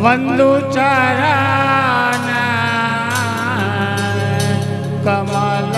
વંદુ ચરણ કમલ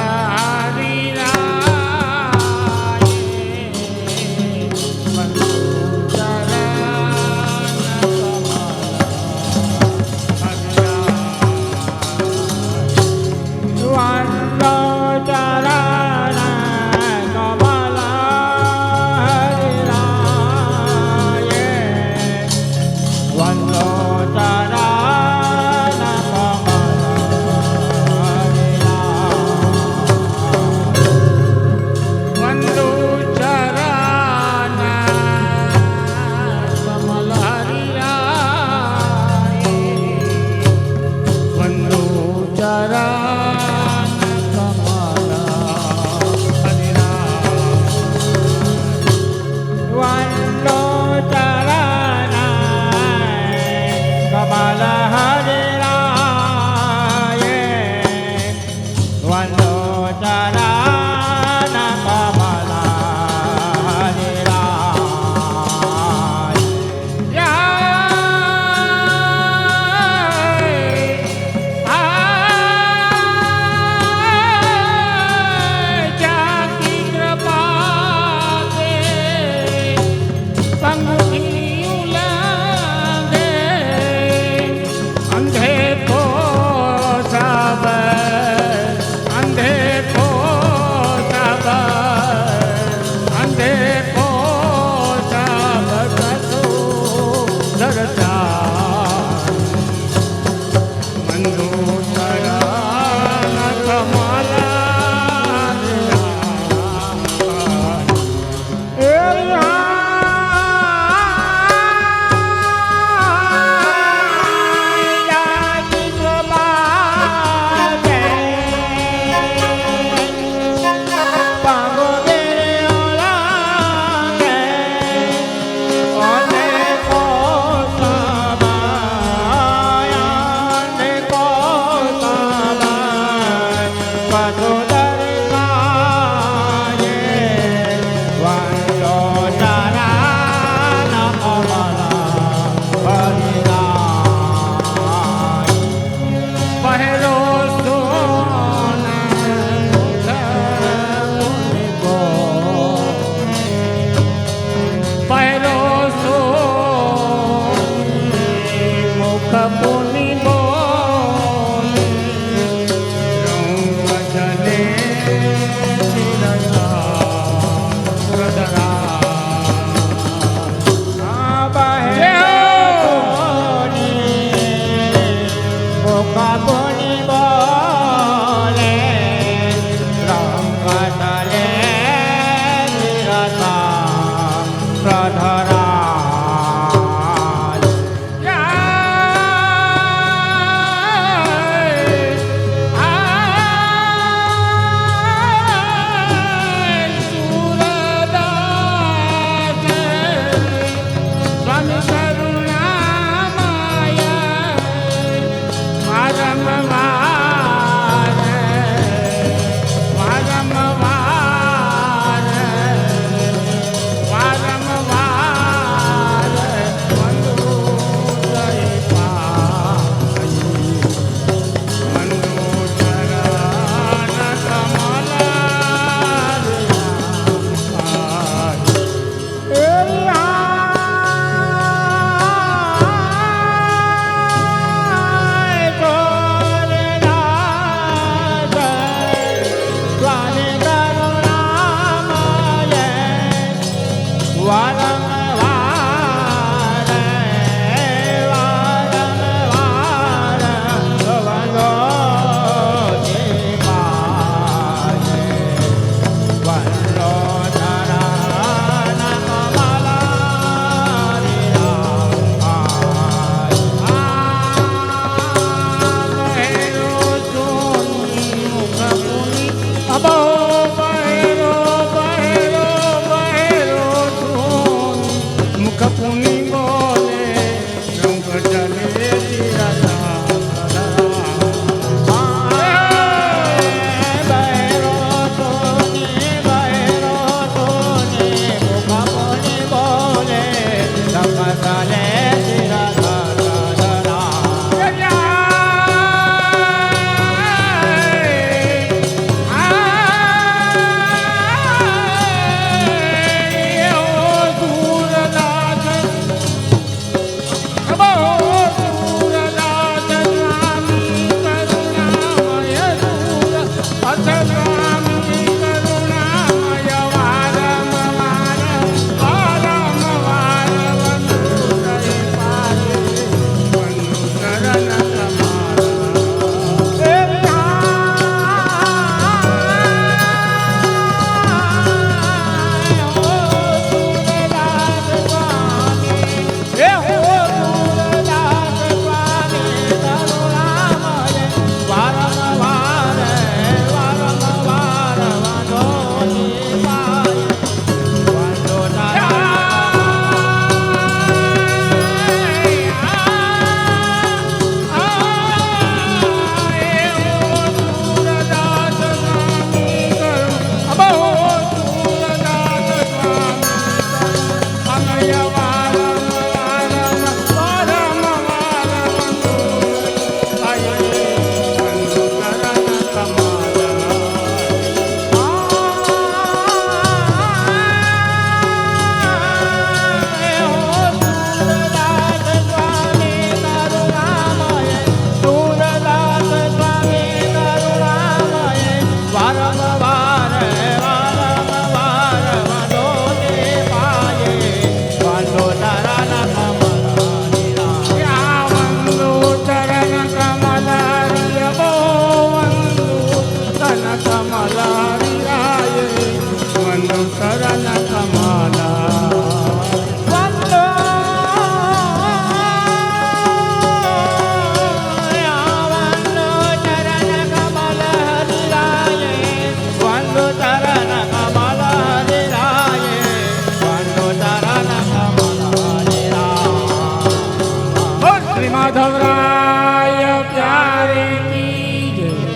માધવરાય પ્યારે કી જય.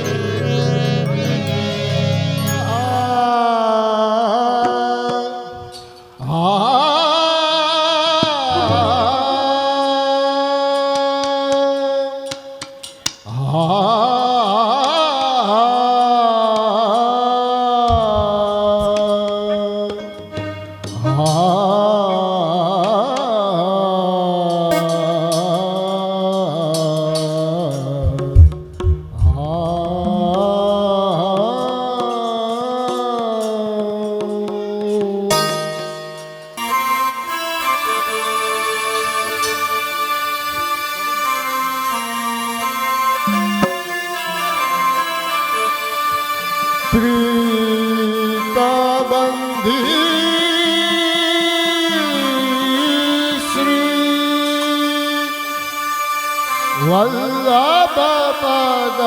વલ્લભ પદ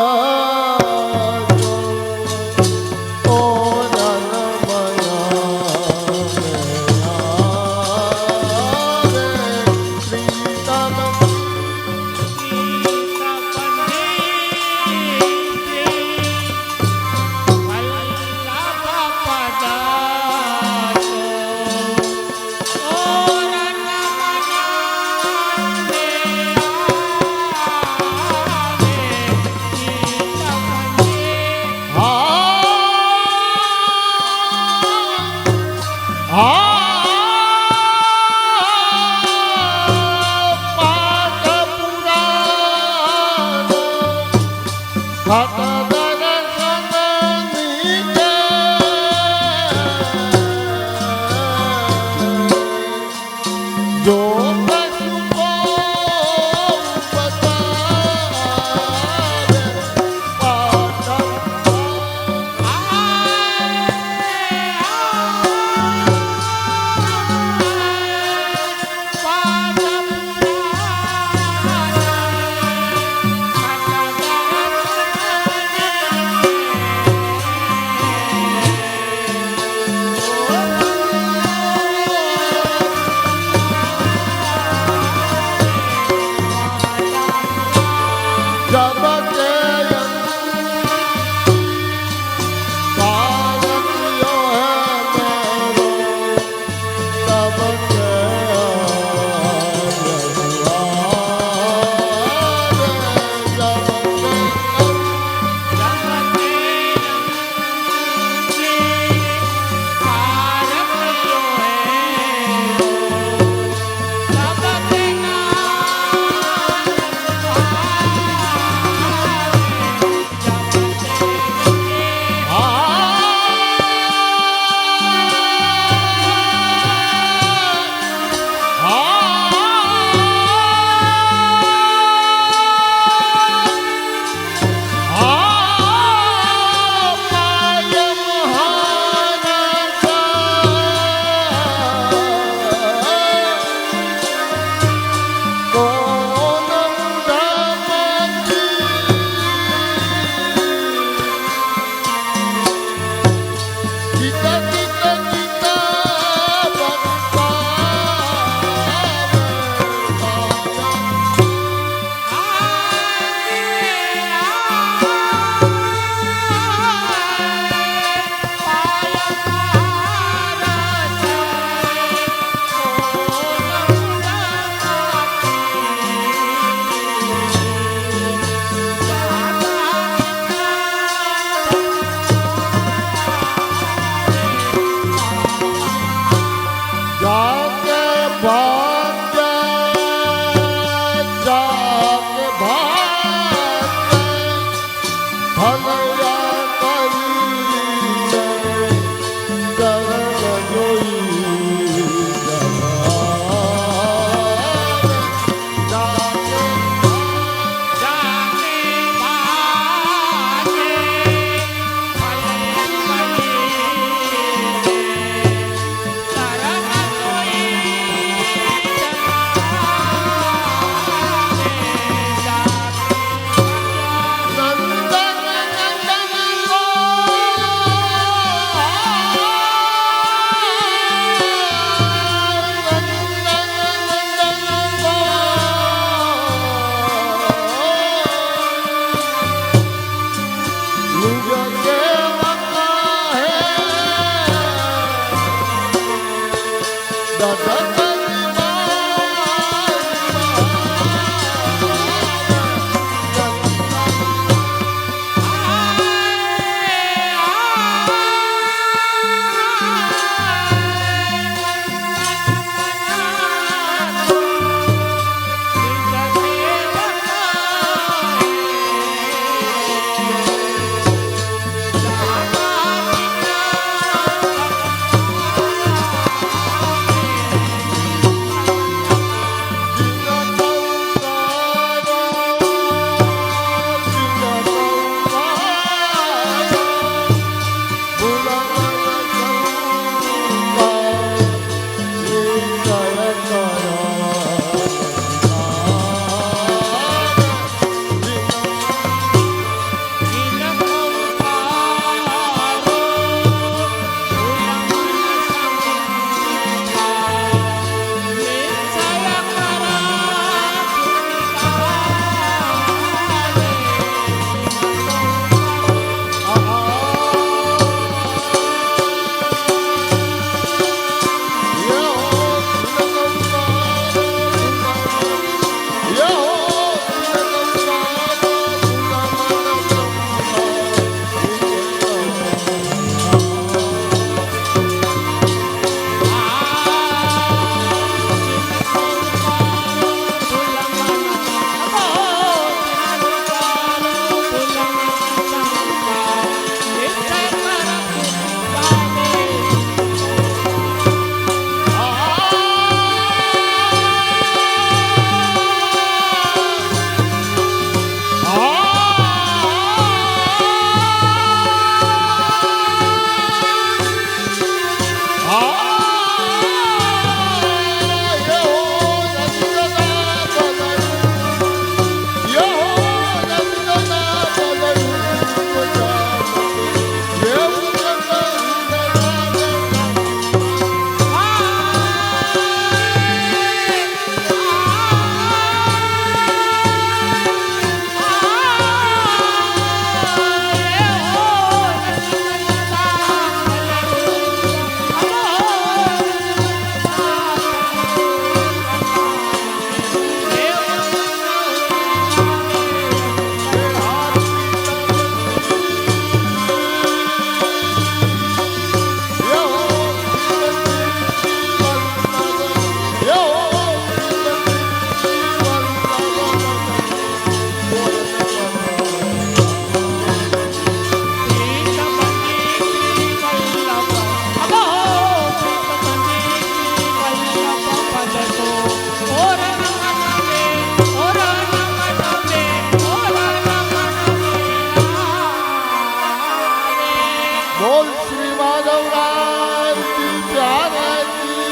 બોલ શ્રી માધવરાય કી પ્યારે કી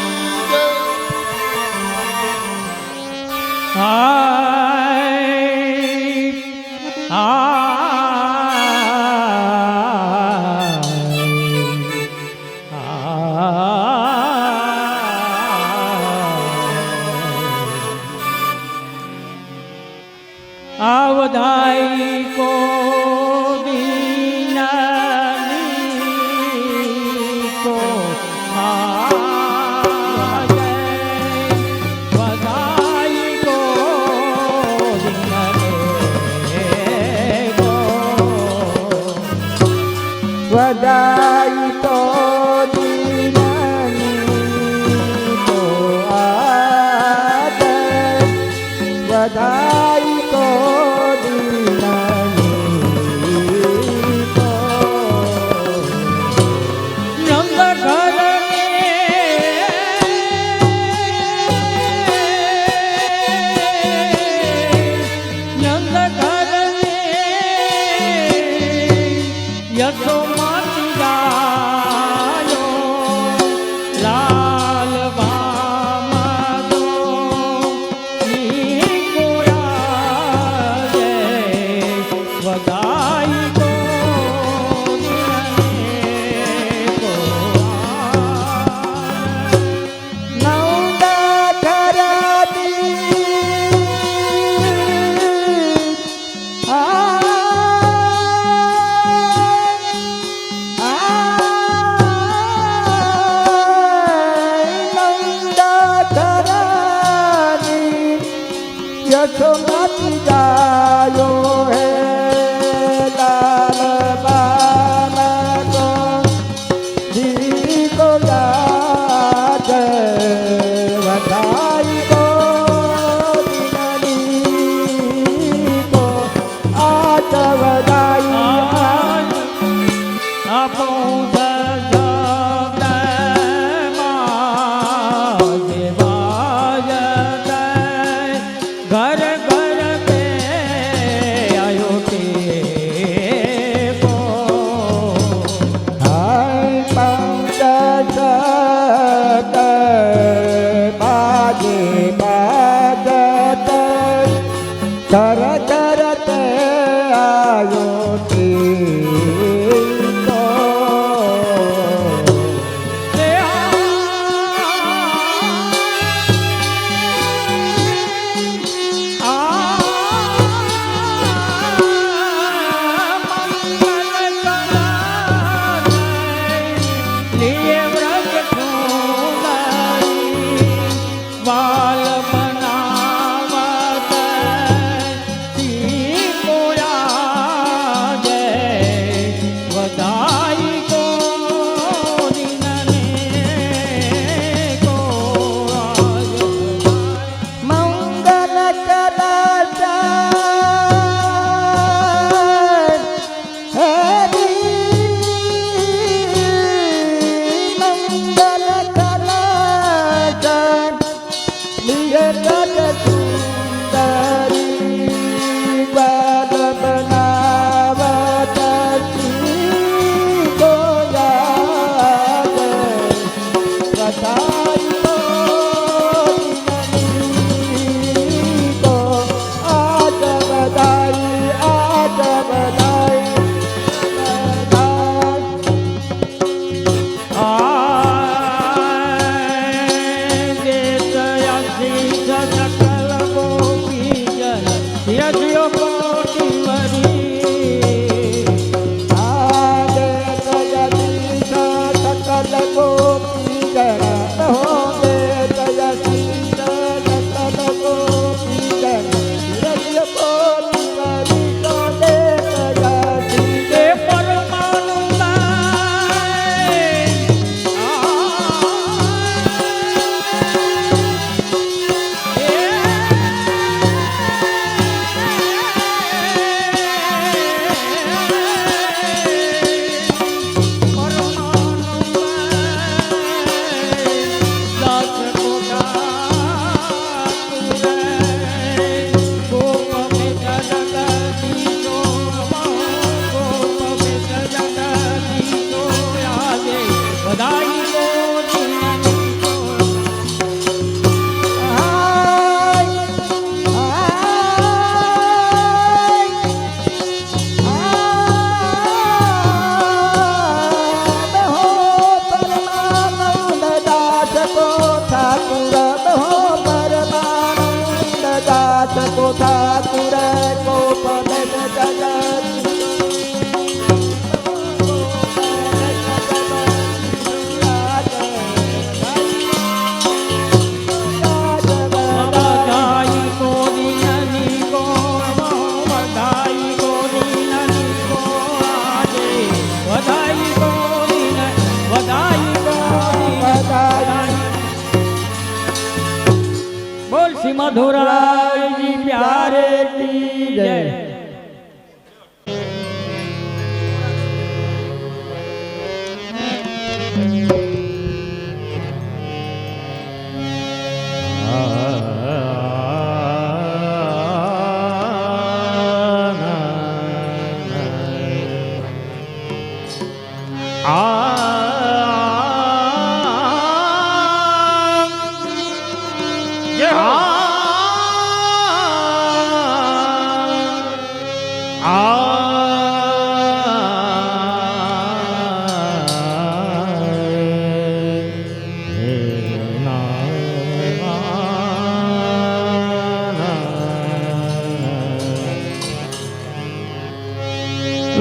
જય. आवधाई को दीना को वधाई को दीना को वधाई को दीना को वधाई को यशोमती जायो है लाल बाला को दी को याद वधाई को दिननी को आज वधाई आपो घर घर पे आयो के को हाय पंच बाजे बाजत तर तरत आयो के बाल बनावत आतुर कोप बन जगत વધાઈ ગોવિંદની ગો વધાઈ ગોવિંદની ગો આજે વધાઈ ગોવિંદ વધાઈ ગોવિંદ બોલ શ્રી મધુરાયજી પ્યારે કી જય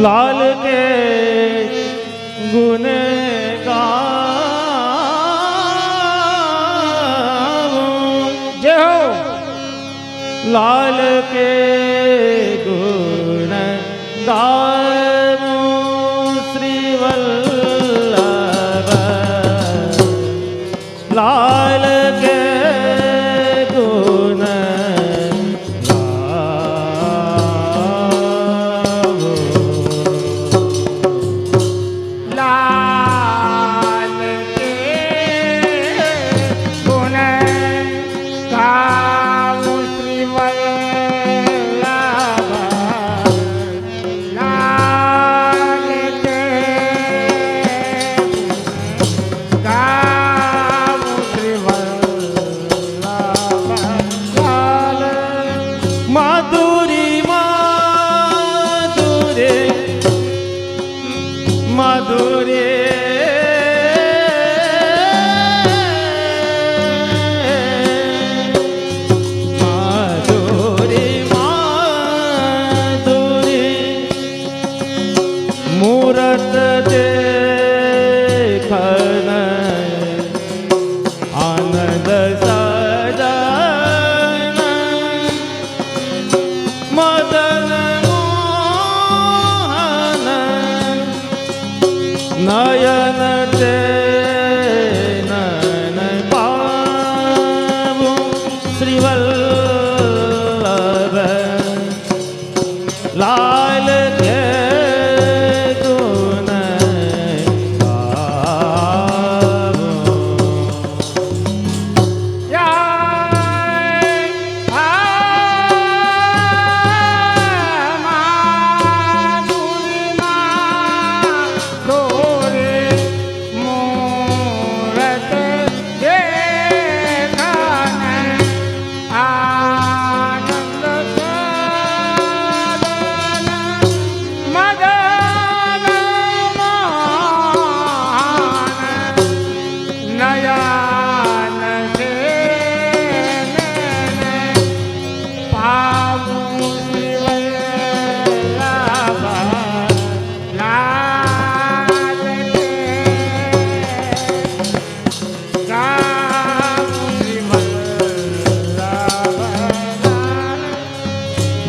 लाल के गुण गाऊं जय हो लाल के गुण गाऊं श्री वल्लभ लाल के गुण माधुरी माधुरी माधुरी मूरत देखन आनंद सदन मदन नयन ते नयन पावु श्री वल्लभ लाल के गुण गावु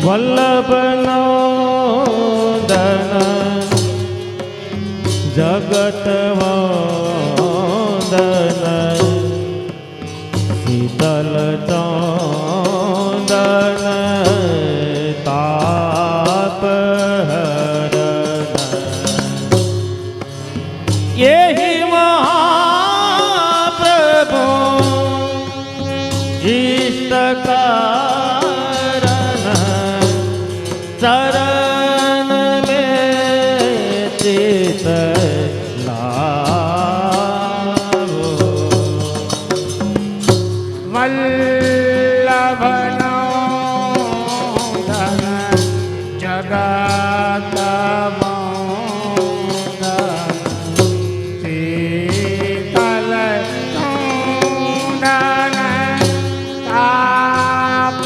वल्लभ नंदन जगत वंदन शीतल चंदन ताप हरन यही महाप्रभु इष्ट चरण में चित लावो वल्लभ नंदन जगत वंदन शीतल चंदन ताप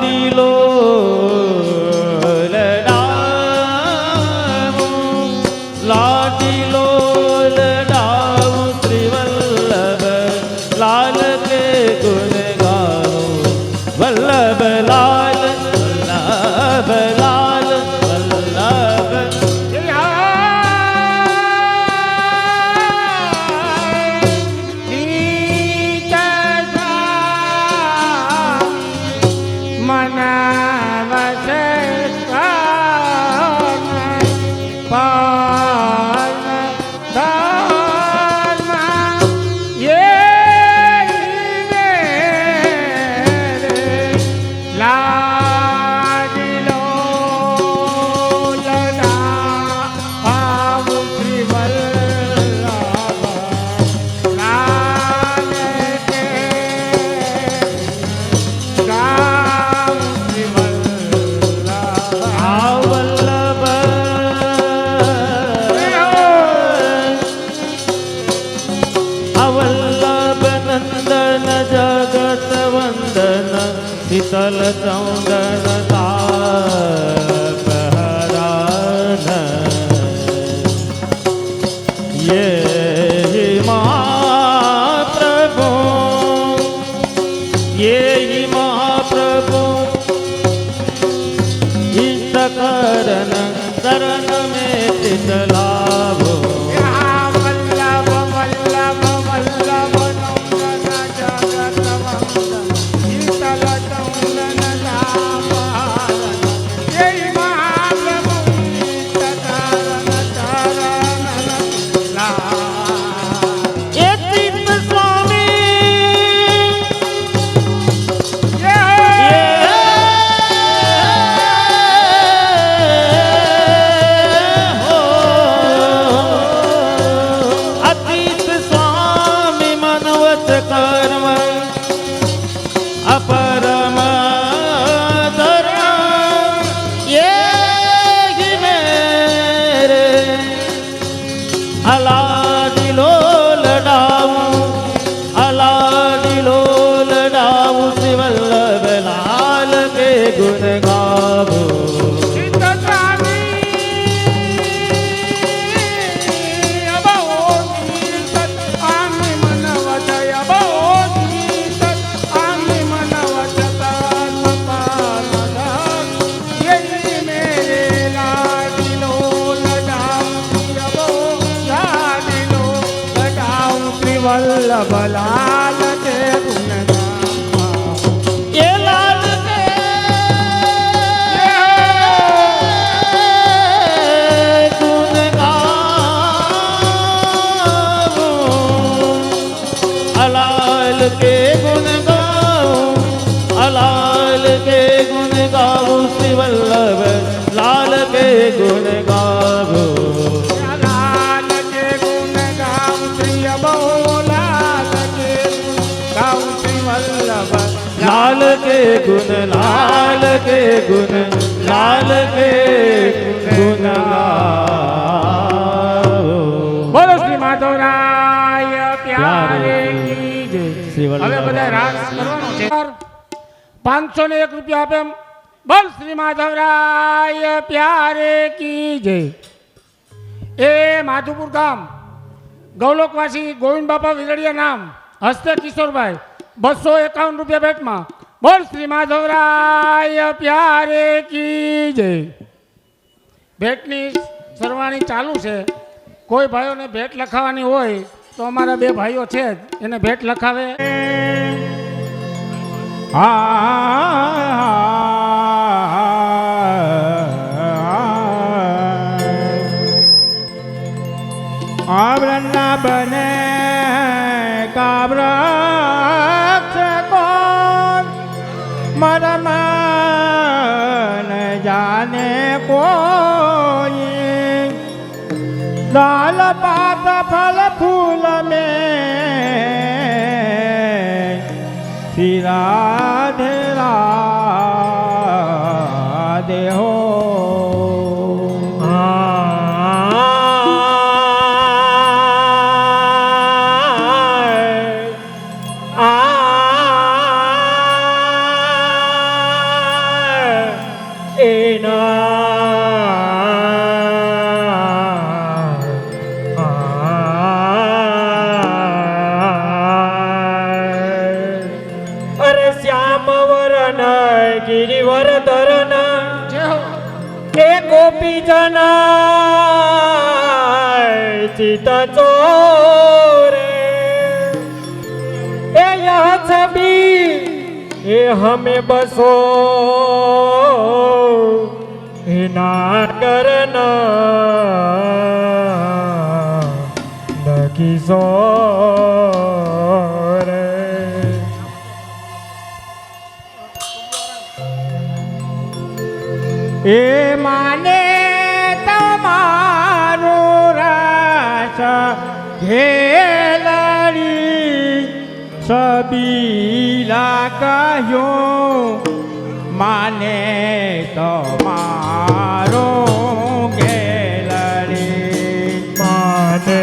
લાડીલો લડાવું લાડીલો લડાવું શ્રી વલ્લભ લાલ કે ગુણ ગાવું વલ્લભ લાલ વલ્લભ લાલ વલ્લભ शीतल चौदन तापहरण ये ही महाप्रभु ये ही महाप्रभु इष्ट करण शरण में चित लाभो गुण गावो वल्लभ लाल के गुण के गुण गाऊं अलाल के गुण गाऊं श्री वल्लभ लाल के गुण गाऊं लाल के गुण गाऊं श्री लाल के गाऊं श्री वल्लभ लाल के गुण लाल के गुण लाल के गुण गाऊं बोलो श्री माधवराय प्यारे હવે બધા રાસ કરવાનો છે 501 રૂપિયા આપે બોલ શ્રી માધવરાય પ્યારે કી જય એ માધુપુર ગામ ગૌલોકવાસી ગોવિંદ બાપા વિરડિયા નામ હસ્તે કિશોરભાઈ 251 રૂપિયા ભેટમાં બોલ શ્રી માધવરાય પ્યારે કી જય ભેટની સરવાણી ચાલુ છે કોઈ ભાઈઓને ભેટ લખાવવાની હોય તો અમારા બે ભાઈઓ છે એને ભેટ લખાવે આવરણના બને કાવ્રક્ષ કોણ મરમ જાને કોઈ दाल पात फल फूल में श्री राधे राधे हो ધરના જય હો એ ગોપી જના ચિત ચોરે એ યહ છબી એ હમે બસો એ નાગરના નકીસો એ માને તમારો રસ ઘેલડી સબીલા કહ્યો માને તમારો ઘેલડી માને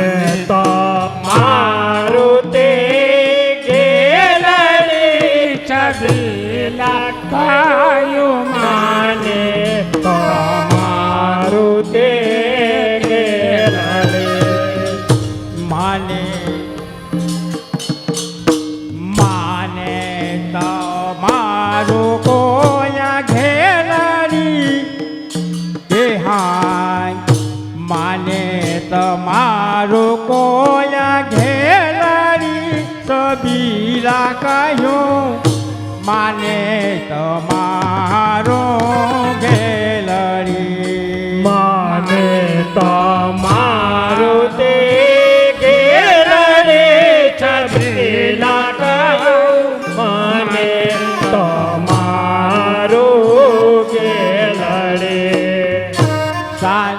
તમારું તે ઘેલડી સબીલા કહ્યો માને તમારું તે ઘેલડી માને માને તમારું કોયા ઘેલડી એ હાય માને તમારું કોયા ઘેલડી સબીલા કહ્યો માને તમારો ઘેલડી માને તમારું તે ઘેલડી છબીલા કહ્યું માને તમારું ઘેલડી સાત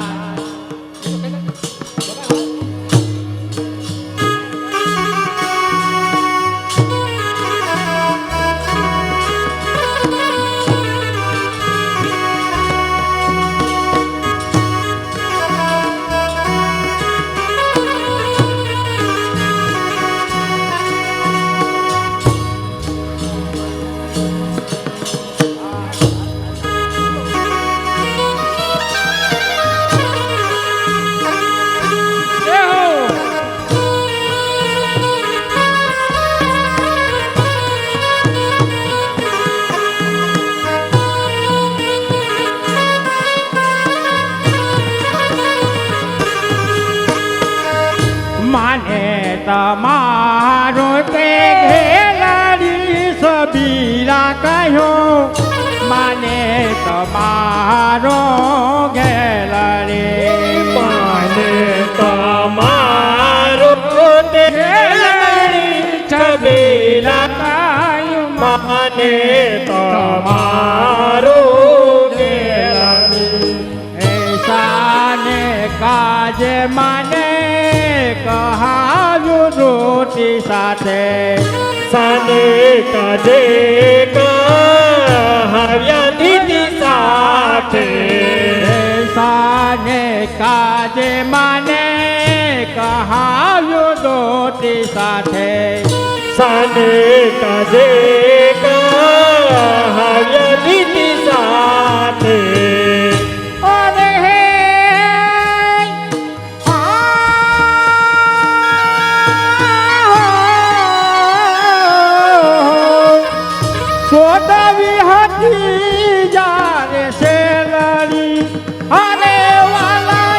માને તમારો તે ઘેલડી સબીલા કહ્યો માને તમારો ઘેલડી માને તમારું તે ઘેલડી છબીલા કહ્યું માને તમારું ઘેલડી એસાને કાજે માને કહાવ્યું રોટી સાથે સાને કાજે કહાવ્યા દીદી સાથે એસાને કાજે માને કહાવ્યું રોટી સાથે સાને કાજે કહાવ્યા દીદી સાથે અરે હે સોદવી હતી જારે શેલડી અરે વાલા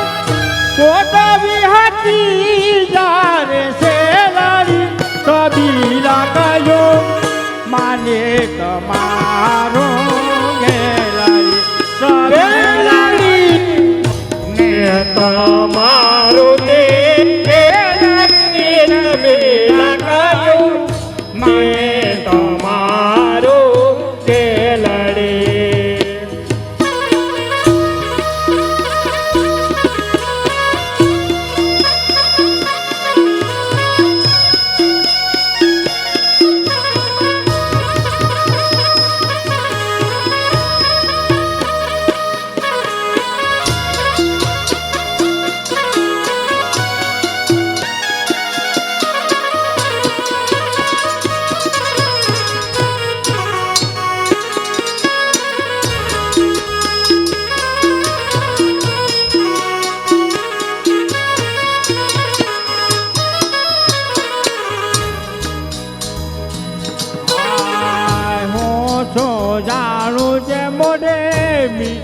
સોદવી હતી જારે શેલડી સબીલા કહ્યો માને તમારો ઘેલડી સબીલાડી ને તમારું તે ઘેલડી છબીલા કહ્યું માને તમારું ઘેલડી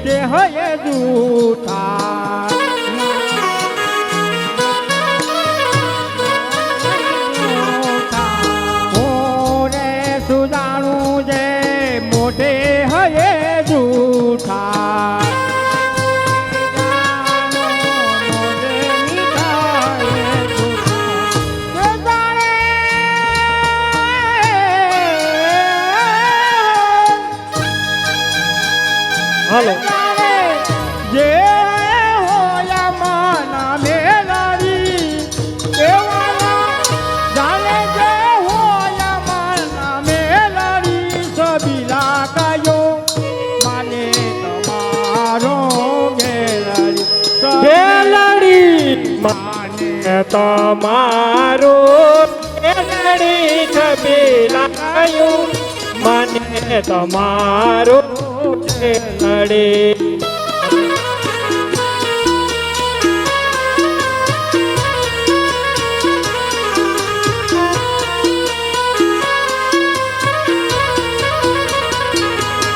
તે હયે જૂઠા ઓરે સુજાણું જે મોઢે હયે જૂઠા હાલો જે હોયા માના મેલારી એવાના જાણે જે હોયા માના મેલારી સબીલા કયો માને તમારો ગેલારી ગેલડી માને તમારો ગેલડી છબીલા કયું મને તમારો ગેલડી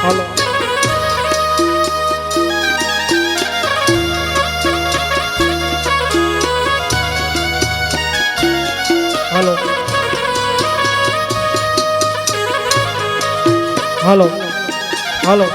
હાલો હાલો હાલો હાલો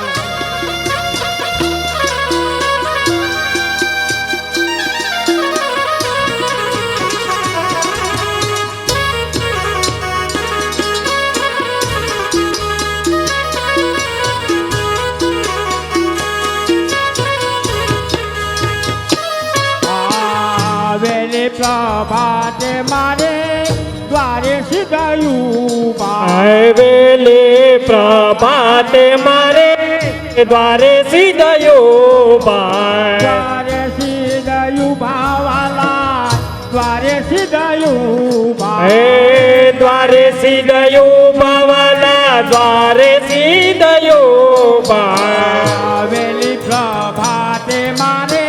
આવેલી પ્રભાતે મારે દ્વારે સીધાયું આવેલે પ્રભાતે મારે દ્વારે સીધયો બાય દ્વારે સીધાયું ભાવાલા દ્વારે સીધાયું હે દ્વારે સીધયો બાવાલા દ્વારે સીધયો બાય આવેલી પ્રભાતે મારે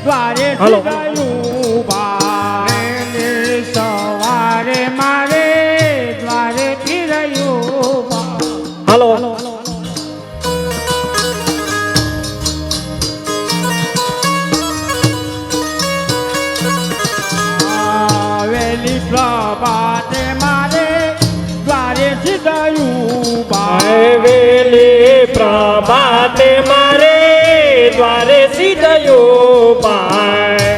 દ્વારે હાલો. સીધાયું સવારે મારે દ્વારે ફિરાયું હાલો આવેલી પ્રભાતે મારે દ્વારે સીધાયું આવેલે પ્રભાતે મારે દ્વારે સીધયો બાય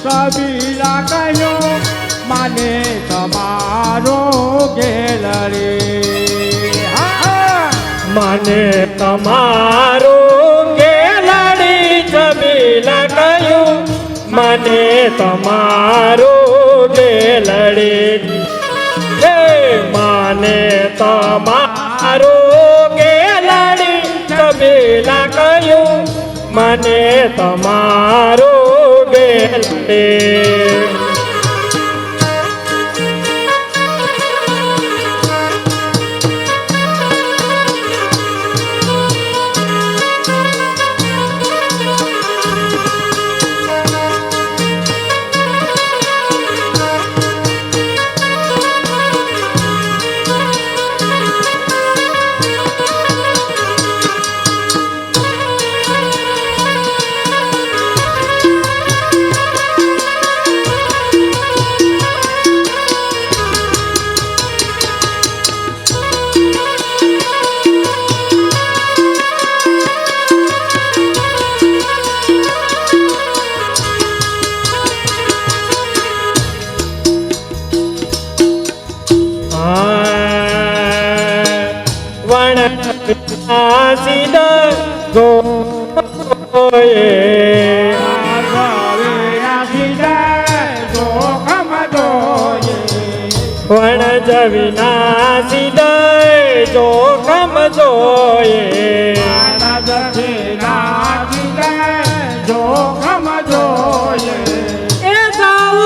સબીલા કયો માને તમારો ગેલરી મને તમારો ગેલડી છબીલા કયું મને તમારો ગેલડી હે મને તમારો ગેલડી છબીલા કયું મને તમારો ગેલડી સીધ ગોયે વણ જવિના સીધ જોખમ જોયે જોખમ જોઈએ એ જાઓ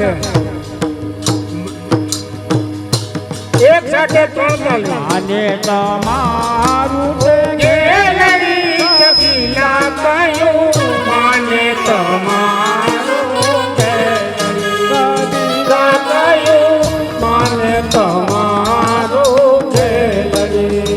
સાથે એક સાથે ત્રણ તાલી. માને તમારું ગેલરી ચકીલા કયું માને તમારું કબીરા કયું માને તમારું ગેલરી.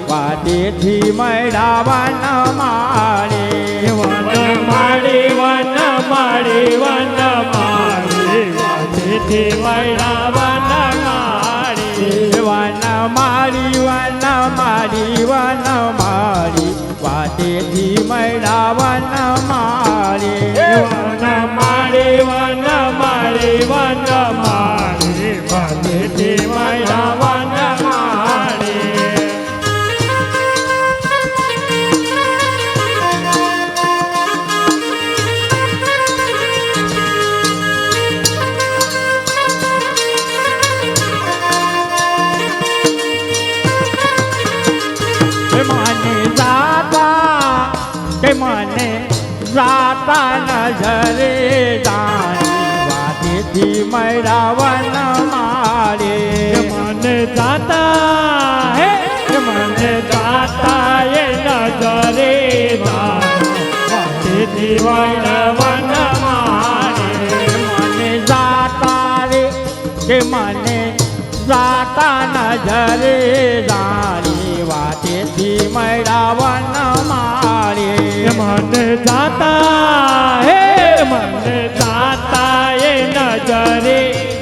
વાટેથી મળ્યા વન માળી વન માળી વન માળી વન માળી વાટેથી મળ્યા વન માળી વન માળી વન માળી વન માળી વાટેથી મળ્યા વન માળી વન માળી વન માળી વન માળી વાટેથી મળ્યા વન માળી. કે મને જાતા નજરે જાણી વાટેથી મળ્યા વન માળે મને જાતા હે મને જાતા એ નજરે જાણી વાટેથી મળ્યા વન માળે મને જાતા રે કે મને જાતા નજરે જાણી વાટેથી મળ્યા વન માળે મને જાતા હે મને જાતા એ નજરે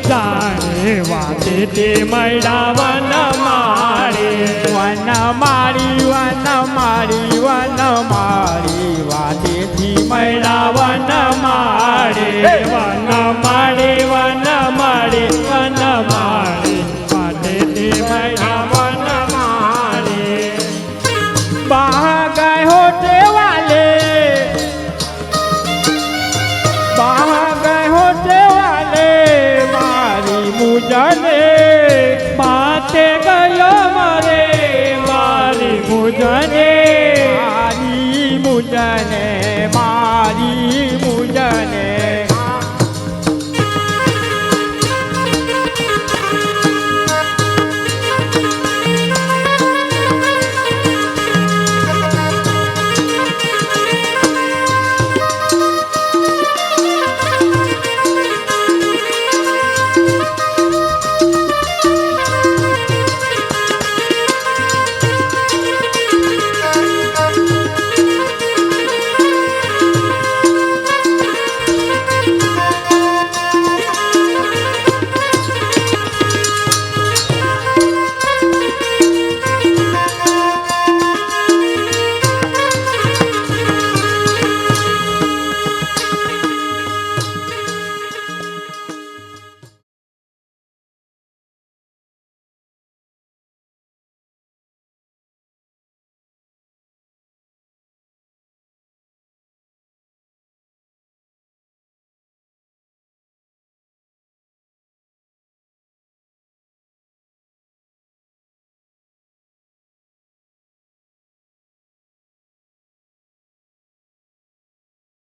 જાણે વાટેથી મળ્યા વન માળી વન માળી વન માળી વન માળી વાટેથી મળ્યા વન માળી વન માળી વન માળી વન માળી વાટેથી મળ્યા વન માળી. બહાર ગયો હોટે વાલે બહાર ગયો હોટે વાલે મારી મુજને બાતે ગયો મરે મારી મુજને મારી મુજને મારી